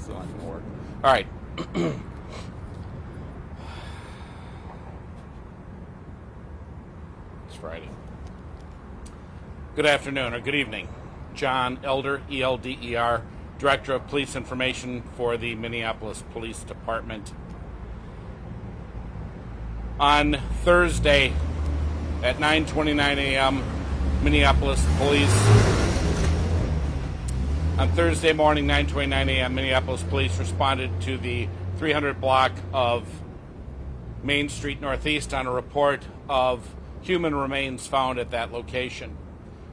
Still not going to work. All right. It's Friday. Good afternoon or good evening. John Elder, E-L-D-E-R, Director of Police Information for the Minneapolis Police Department. On Thursday at 9:29 a.m., Minneapolis Police... On Thursday morning, 9:29 a.m., Minneapolis Police responded to the 300 block of Main Street Northeast on a report of human remains found at that location.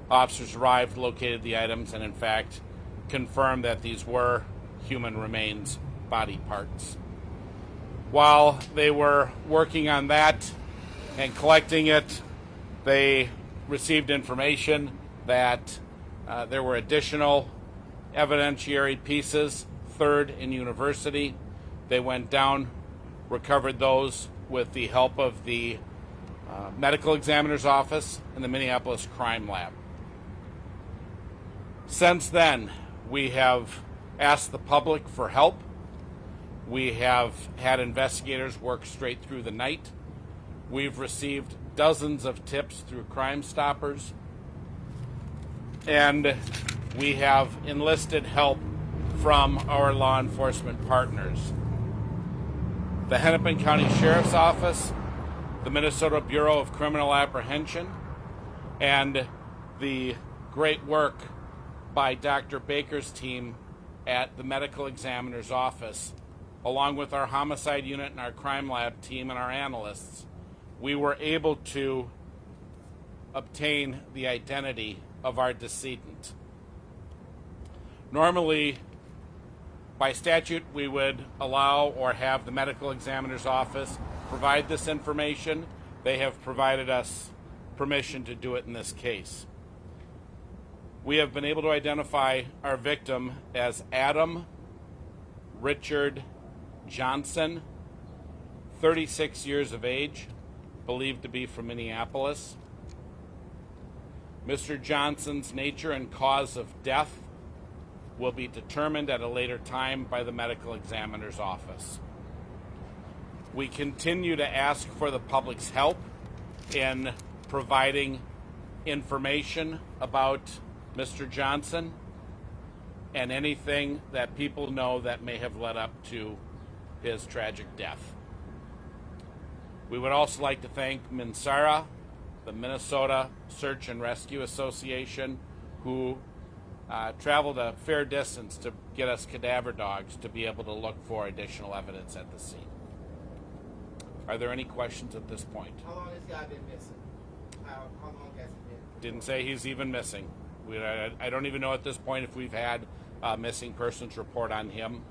Officers arrived, located the items, and in fact confirmed that these were human remains, body parts. While they were working on that and collecting it, they received information that there were additional evidentiary pieces, 3rd and University. They went down, recovered those with the help of the medical examiner's office and the Minneapolis Crime Lab. Since then, we have asked the public for help. We have had investigators work straight through the night. We've received dozens of tips through Crime Stoppers. And we have enlisted help from our law enforcement partners. The Hennepin County Sheriff's Office, the Minnesota Bureau of Criminal Apprehension, and the great work by Dr. Baker's team at the medical examiner's office, along with our homicide unit and our crime lab team and our analysts, we were able to obtain the identity of our decedent. Normally, by statute, we would allow or have the medical examiner's office provide this information. They have provided us permission to do it in this case. We have been able to identify our victim as Adam Richard Johnson, 36 years of age, believed to be from Minneapolis. Mr. Johnson's nature and cause of death will be determined at a later time by the medical examiner's office. We continue to ask for the public's help in providing information about Mr. Johnson and anything that people know that may have led up to his tragic death. We would also like to thank MNSARA, the Minnesota Search and Rescue Association, who traveled a fair distance to get us cadaver dogs to be able to look for additional evidence at the scene. Are there any questions at this point? How long has this guy been missing? How long has he been? Didn't say he's even missing. I don't even know at this point if we've had a missing persons report on him.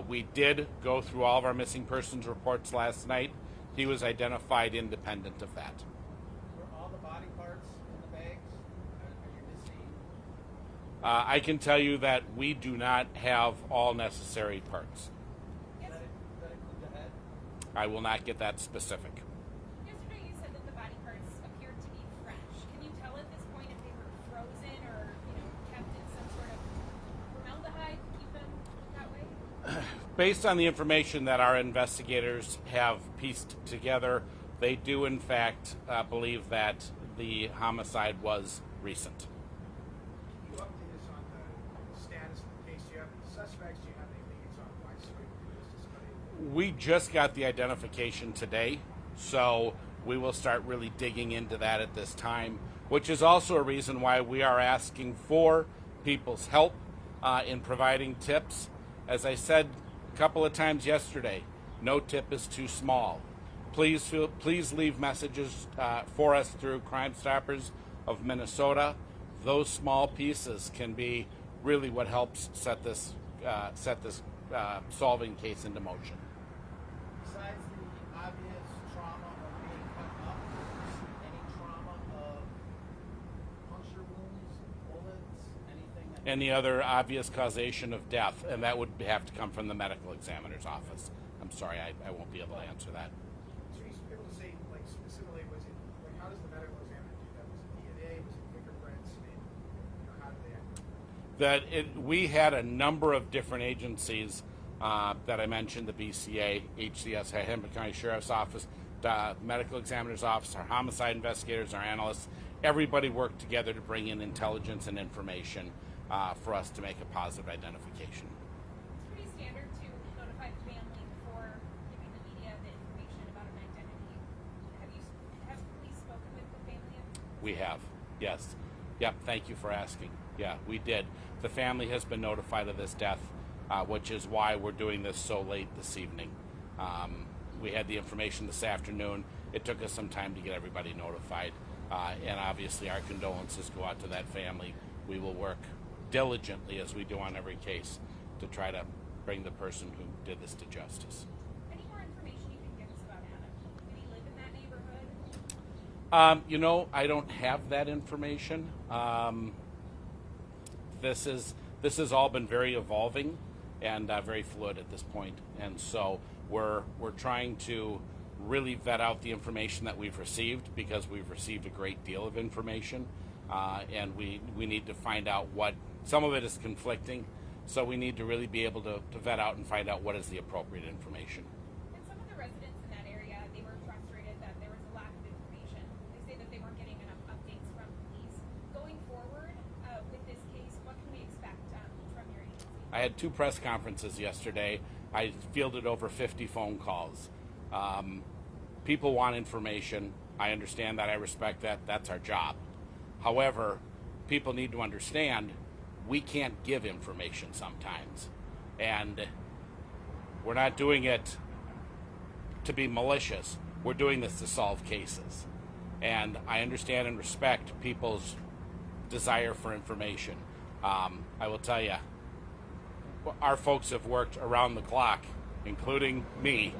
We did go through all of our missing persons reports last night. He was identified independent of that. All the body parts in the bags? Are you missing? I can tell you that we do not have all necessary parts. Does that include the head? I will not get that specific. Yesterday you said that the body parts appeared to be fresh. Can you tell at this point if they were frozen or, kept in some sort of formaldehyde to keep them that way? Based on the information that our investigators have pieced together, they do in fact believe that the homicide was recent. Can you update us on the status of the case? Do you have suspects? Do you have any leads on why somebody? We just got the identification today, so we will start really digging into that at this time, which is also a reason why we are asking for people's help in providing tips. As I said a couple of times yesterday, no tip is too small. Please leave messages for us through Crime Stoppers of Minnesota. Those small pieces can be really what helps set this solving case into motion. Besides the obvious trauma of being cut up, any trauma of puncture wounds, bullets, anything that... Any other obvious causation of death, and that would have to come from the medical examiner's office. I'm sorry, I won't be able to answer that. So you able to say, like, specifically, was it, like, how does the medical examiner do that? Was it DNA? Was it fingerprints? I mean, how did they act? We had a number of different agencies that I mentioned: the BCA, HCS, Hennepin County Sheriff's Office, the Medical Examiner's Office, our homicide investigators, our analysts. Everybody worked together to bring in intelligence and information for us to make a positive identification. It's pretty standard to notify the family before giving the media the information about an identity. Have police spoken with the family? We have, yes. Yep, thank you for asking. Yeah, we did. The family has been notified of this death, which is why we're doing this so late this evening. We had the information this afternoon. It took us some time to get everybody notified. And obviously our condolences go out to that family. We will work diligently, as we do on every case, to try to bring the person who did this to justice. Any more information you can give us about Adam? Did he live in that neighborhood? I don't have that information. This has all been very evolving and very fluid at this point, and so we're trying to really vet out the information that we've received, because we've received a great deal of information, and we need to find out what some of it is conflicting, so we need to really be able to vet out and find out what is the appropriate information. And some of the residents in that area, they were frustrated that there was a lack of information. They say that they weren't getting enough updates from police. Going forward with this case, what can we expect from your agency? I had 2 press conferences yesterday. I fielded over 50 phone calls. People want information. I understand that. I respect that. That's our job. However, people need to understand we can't give information sometimes. And we're not doing it to be malicious. We're doing this to solve cases. And I understand and respect people's desire for information. I will tell you, our folks have worked around the clock, including me,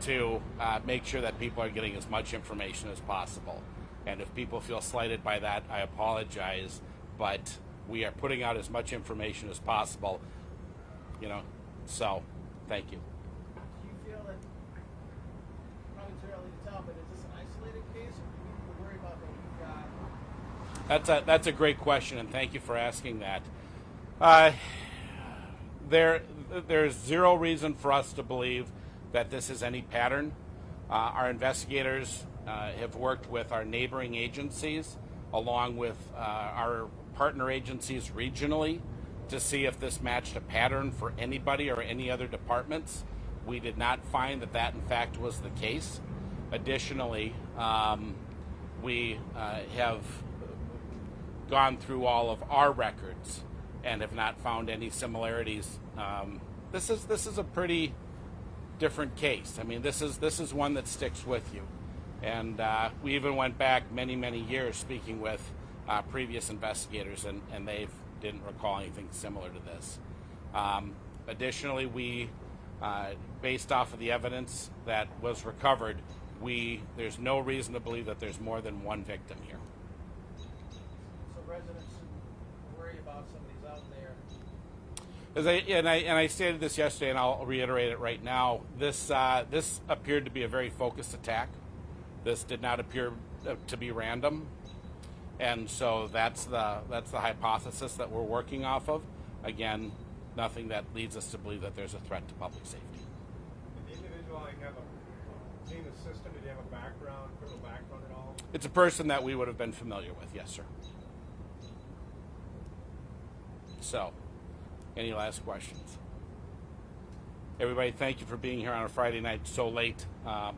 to make sure that people are getting as much information as possible. And if people feel slighted by that, I apologize, but we are putting out as much information as possible, so thank you. Do you feel that, probably too early to tell, but is this an isolated case, or do you need to worry about that you've got? That's a great question, and thank you for asking that. There's zero reason for us to believe that this is any pattern. Our investigators have worked with our neighboring agencies, along with our partner agencies regionally, to see if this matched a pattern for anybody or any other departments. We did not find that in fact was the case. Additionally, we have gone through all of our records and have not found any similarities. This is a pretty different case. I mean, this is one that sticks with you, and we even went back many years speaking with previous investigators, and they didn't recall anything similar to this. Additionally, we, based off of the evidence that was recovered, there's no reason to believe that there's more than one victim here. So residents should worry about somebody's out there. I stated this yesterday, and I'll reiterate it right now. This appeared to be a very focused attack. This did not appear to be random, and so that's the hypothesis that we're working off of. Again, nothing that leads us to believe that there's a threat to public safety. Did the individual have being a system? Did he have a background, criminal background at all? It's a person that we would have been familiar with, yes, sir. So, any last questions? Everybody, thank you for being here on a Friday night so late.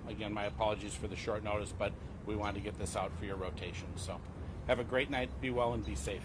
Again, my apologies for the short notice, but we wanted to get this out for your rotation. So, have a great night, be well, and be safe.